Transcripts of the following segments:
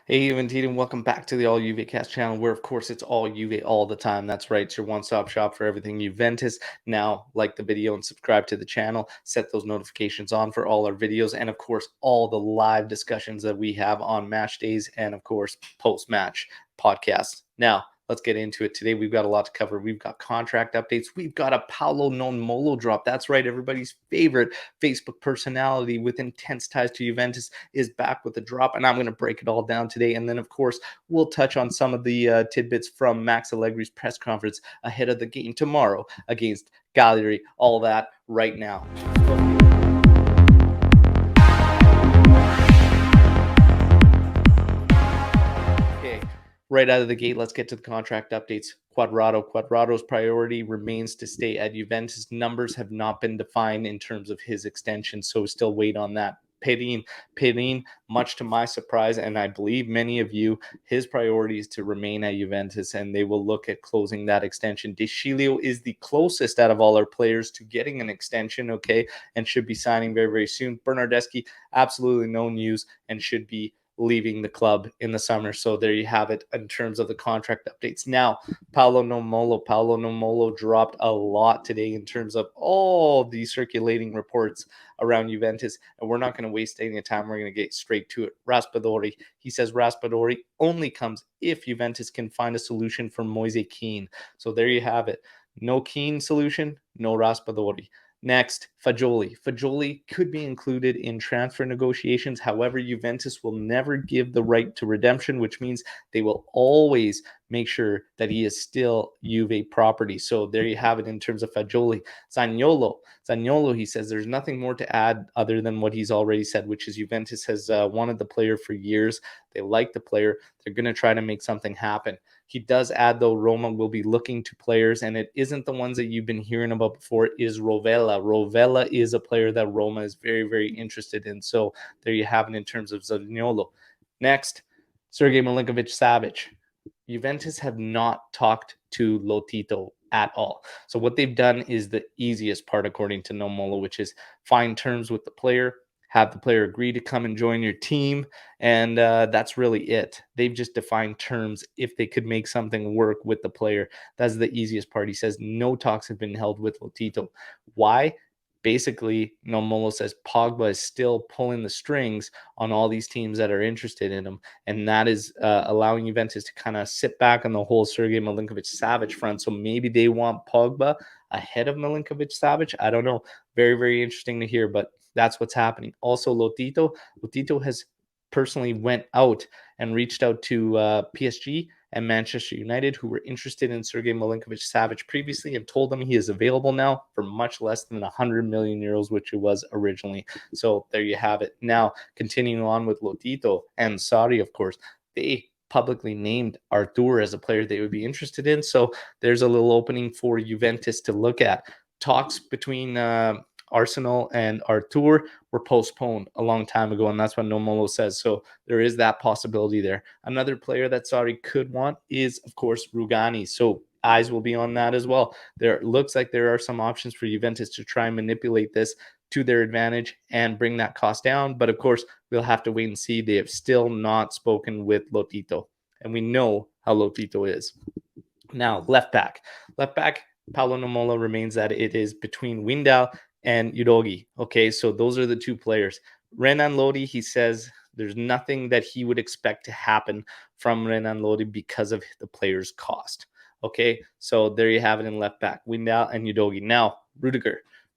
Hey, Juventus, and welcome back to the All Juve Cast channel, where, of course, it's all Juve all the time. That's right, it's your one-stop shop for everything Juventus. Now, like the video and subscribe to the channel. Set those notifications on for all our videos, and of course, all the live discussions that we have on match days, and of course, post-match podcasts. Now, let's get into it. Today, we've got a lot to cover. We've got contract updates. We've got a Paolo Nonmolo drop. That's right, everybody's favorite Facebook personality with intense ties to Juventus is back with a drop, and I'm going to break it all down today. And then, of course, we'll touch on some of the tidbits from Max Allegri's press conference ahead of the game tomorrow against Cagliari. All that right now. Okay, right out of the gate, let's get to the contract updates. Quadrado's priority remains to stay at Juventus. Numbers have not been defined in terms of his extension, so still wait on that. Pedin, much to my surprise, and I believe many of you, his priority is to remain at Juventus, and they will look at closing that extension. De Sciglio is the closest out of all our players to getting an extension, okay, and should be signing very, very soon. Bernardeschi, absolutely no news, and should be leaving the club in the summer. So there you have it in terms of the contract updates. Now, Paolo Nomolo dropped a lot today in terms of all the circulating reports around Juventus, and we're not going to waste any time. We're going to get straight to it. Raspadori, he says Raspadori only comes if Juventus can find a solution for Moise Kean. So there you have it. No Kean solution, no Raspadori. Next, Fagioli. Fagioli could be included in transfer negotiations. However, Juventus will never give the right to redemption, which means they will always make sure that he is still Juve property. So there you have it in terms of Fagioli. Zaniolo, he says there's nothing more to add other than what he's already said, which is Juventus has wanted the player for years. They like the player. They're going to try to make something happen. He does add, though, Roma will be looking to players, and it isn't the ones that you've been hearing about before. It is Rovella. Rovella is a player that Roma is very, very interested in. So there you have it in terms of Zaniolo. Next, Sergei Milinkovic-Savic. Juventus have not talked to Lotito at all. So what they've done is the easiest part, according to Nomolo, which is find terms with the player, have the player agree to come and join your team, and that's really it. They've just defined terms if they could make something work with the player. That's the easiest part. He says no talks have been held with Lotito. Why? Basically, Nomolo says Pogba is still pulling the strings on all these teams that are interested in him, and that is allowing Juventus to kind of sit back on the whole Sergei Milinkovic-Savic front. So maybe they want Pogba ahead of Milinkovic-Savic. I don't know. Very, very interesting to hear, but that's what's happening. Also, Lotito has personally went out and reached out to PSG and Manchester United, who were interested in Sergei Milinkovic-Savic previously, and told them he is available now for much less than 100 million euros, which it was originally. So there you have it. Now, continuing on with Lotito and Sarri, of course, they publicly named Artur as a player they would be interested in. So there's a little opening for Juventus to look at. Talks between Arsenal and Artur were postponed a long time ago, and that's what Nomolo says. So there is that possibility there. Another player that Sarri could want is, of course, Rugani. So eyes will be on that as well. There looks like there are some options for Juventus to try and manipulate this to their advantage and bring that cost down. But of course, we'll have to wait and see. They have still not spoken with Lotito, and we know how Lotito is. Now, left back. Paolo Nomolo remains that it is between Windal and Udogi. Okay, so those are the two players. Renan Lodi, he says there's nothing that he would expect to happen from Renan Lodi because of the player's cost. Okay, so there you have it in left back, Windal and Udogi. Now,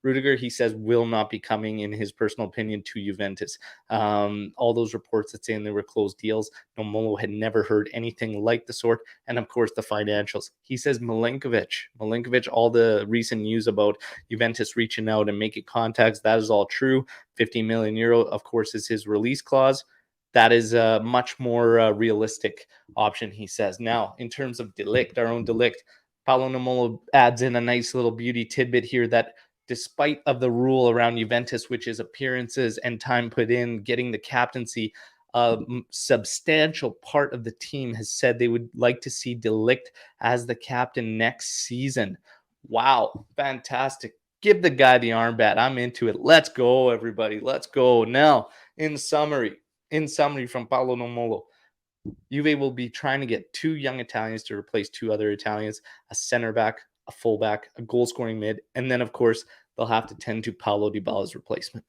Rudiger, he says, will not be coming, in his personal opinion, to Juventus. All those reports that saying there were closed deals, Nomolo had never heard anything like the sort. And of course, the financials. He says Milinkovic, all the recent news about Juventus reaching out and making contacts, that is all true. 50 million euro, of course, is his release clause. That is a much more realistic option, he says. Now, in terms of Ligt, our own Ligt, Paolo Nomolo adds in a nice little beauty tidbit here that despite of the rule around Juventus, which is appearances and time put in, getting the captaincy, a substantial part of the team has said they would like to see De Ligt as the captain next season. Wow, fantastic. Give the guy the armband. I'm into it. Let's go, everybody. Let's go. Now, in summary from Paolo Nomolo, Juve will be trying to get 2 young Italians to replace 2 other Italians, a center back, a fullback, a goal-scoring mid, and then, of course, they'll have to tend to Paulo Dybala's replacement.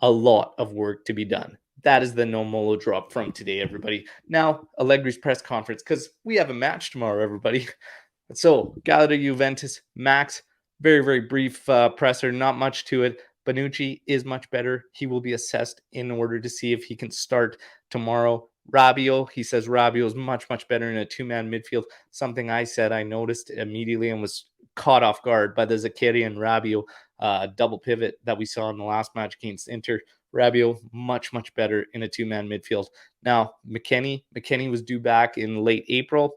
A lot of work to be done. That is the No Molo drop from today, everybody. Now, Allegri's press conference, because we have a match tomorrow, everybody. So, Gala Juventus, Max, very, very brief presser, not much to it. Bonucci is much better. He will be assessed in order to see if he can start tomorrow. Rabiot, he says Rabiot is much, much better in a two-man midfield. Something I said I noticed immediately and was caught off guard by the Zakiri and Rabiot double pivot that we saw in the last match against Inter. Rabiot, much, much better in a two-man midfield. Now, McKennie was due back in late April.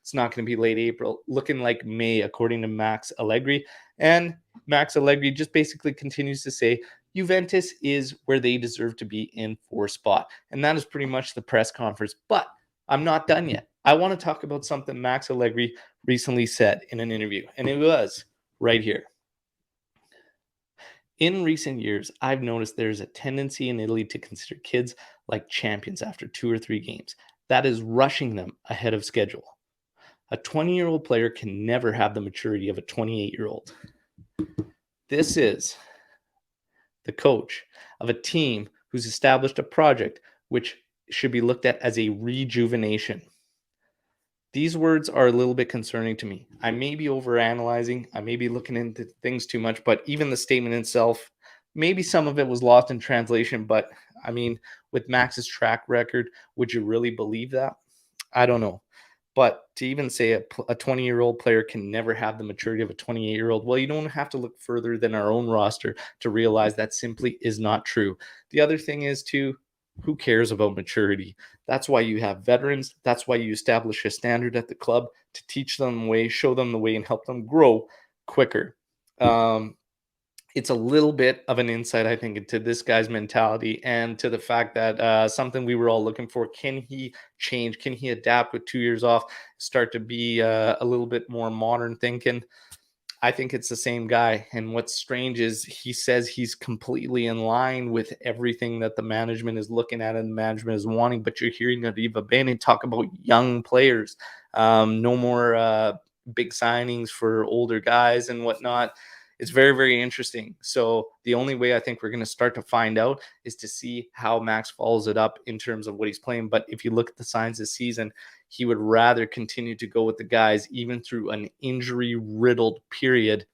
It's not going to be late April, looking like May, according to Max Allegri. And Max Allegri just basically continues to say Juventus is where they deserve to be in fourth spot. And that is pretty much the press conference. But I'm not done yet. I want to talk about something Max Allegri recently said in an interview, and it was right here. In recent years, I've noticed there's a tendency in Italy to consider kids like champions after 2 or 3 games. That is rushing them ahead of schedule. A 20-year-old player can never have the maturity of a 28-year-old. This is the coach of a team who's established a project which should be looked at as a rejuvenation. These words are a little bit concerning to me. I may be overanalyzing. I may be looking into things too much, but even the statement itself, maybe some of it was lost in translation. But I mean, with Max's track record, would you really believe that? I don't know. But to even say a 20-year-old player can never have the maturity of a 28-year-old, well, you don't have to look further than our own roster to realize that simply is not true. The other thing is, too, who cares about maturity? That's why you have veterans. That's why you establish a standard at the club to teach them the way, show them the way, and help them grow quicker. It's a little bit of an insight, I think, into this guy's mentality and to the fact that something we were all looking for. Can he change? Can he adapt with 2 years off, start to be a little bit more modern thinking? I think it's the same guy. And what's strange is he says he's completely in line with everything that the management is looking at and the management is wanting. But you're hearing Arriva Bene talk about young players, no more big signings for older guys and whatnot. It's very, very interesting. So the only way I think we're going to start to find out is to see how Max follows it up in terms of what he's playing. But if you look at the signs this season, he would rather continue to go with the guys even through an injury-riddled period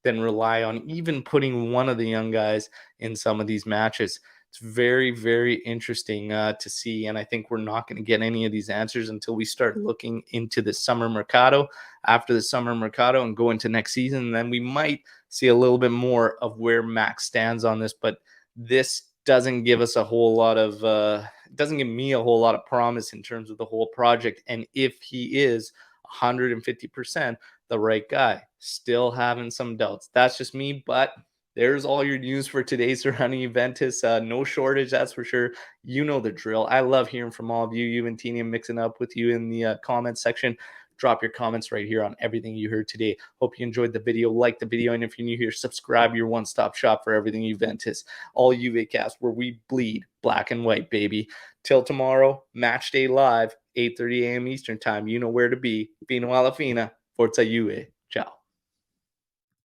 than rely on even putting one of the young guys in some of these matches. It's very, very interesting to see, and I think we're not going to get any of these answers until we start looking into the summer mercado, after the summer mercado, and go into next season. And then we might see a little bit more of where Max stands on this, but this doesn't give us a whole lot of doesn't give me a whole lot of promise in terms of the whole project. And if he is 150% the right guy, still having some doubts. That's just me, but there's all your news for today surrounding Juventus. No shortage, that's for sure. You know the drill. I love hearing from all of you, Juventini, mixing up with you in the comments section. Drop your comments right here on everything you heard today. Hope you enjoyed the video. Like the video. And if you're new here, subscribe. Your one-stop shop for everything Juventus. All UVcast, where we bleed black and white, baby. Till tomorrow, match day live, 8:30 a.m. Eastern time. You know where to be. Fino alla fina. Forza Juve.